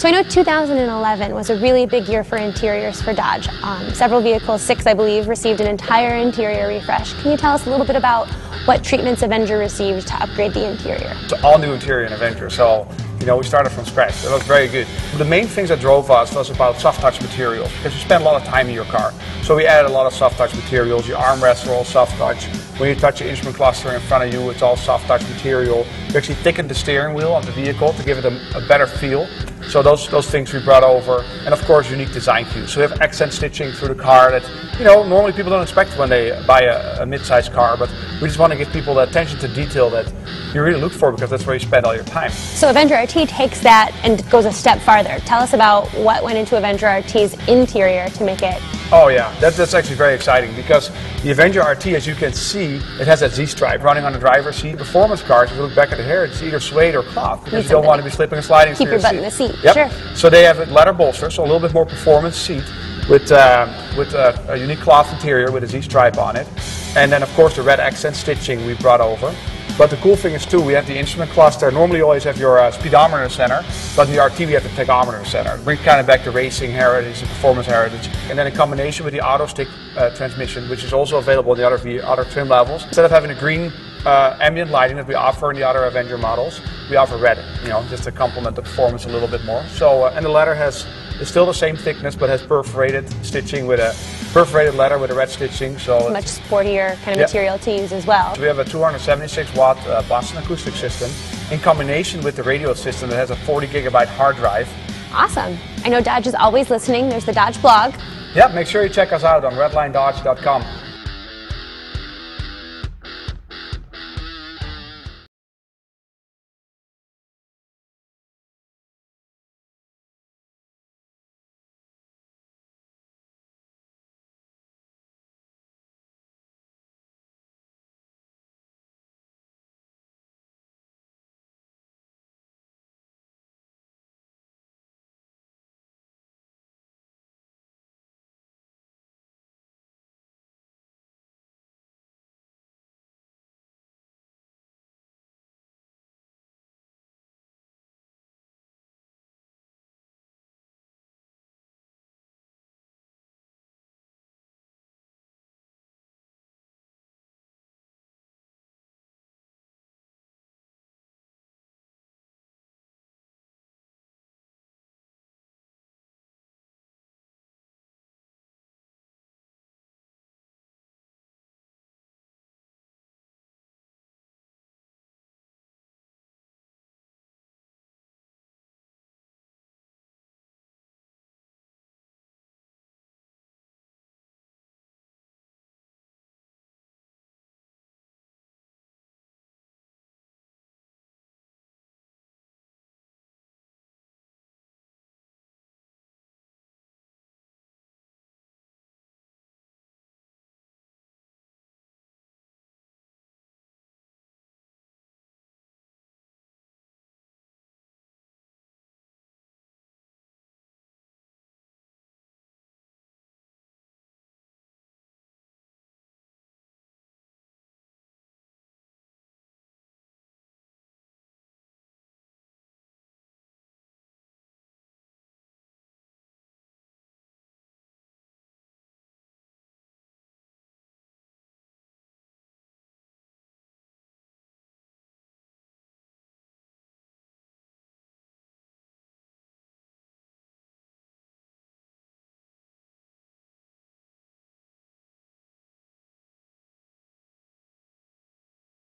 So I know 2011 was a really big year for interiors for Dodge. Several vehicles, 6 I believe, received an entire interior refresh. Can you tell us a little bit about what treatments Avenger received to upgrade the interior? It's an all-new interior in Avenger, so we started from scratch. It was very good. The main things that drove us was about soft touch materials, because you spend a lot of time in your car. So we added a lot of soft touch materials. Your armrests are all soft touch. When you touch the instrument cluster in front of you, it's all soft touch material. We actually thickened the steering wheel of the vehicle to give it a better feel. So those things we brought over, and of course unique design cues. So we have accent stitching through the car that normally people don't expect when they buy a mid-sized car, but we just want to give people the attention to detail that you really look for, because that's where you spend all your time. So Avenger RT takes that and goes a step farther. Tell us about what went into Avenger RT's interior to make it. Oh yeah, that's actually very exciting, because the Avenger RT, as you can see, it has that Z-stripe running on the driver's seat. Performance cars, if you look back at the hair, it's either suede or cloth, because you don't want to be slipping and sliding through your butt in the seat. Yep. Sure. So they have a leather bolster, so a little bit more performance seat with a unique cloth interior with a Z-stripe on it. And then of course the red accent stitching we brought over. But the cool thing is too, we have the instrument cluster. Normally you always have your speedometer in the center, but in the RT we have the tachometer in the center. Bring kind of back the racing heritage, the performance heritage. And then in combination with the auto stick transmission, which is also available in the other trim levels. Instead of having a green ambient lighting that we offer in the other Avenger models, we offer red, just to complement the performance a little bit more. So, and the leather is still the same thickness, but has perforated stitching with a perforated leather with a red stitching. So it's much sportier kind of material to use as well. So we have a 276 watt Boston acoustic system in combination with the radio system that has a 40 gigabyte hard drive. Awesome. I know Dodge is always listening. There's the Dodge blog. Yeah, make sure you check us out on redlinedodge.com.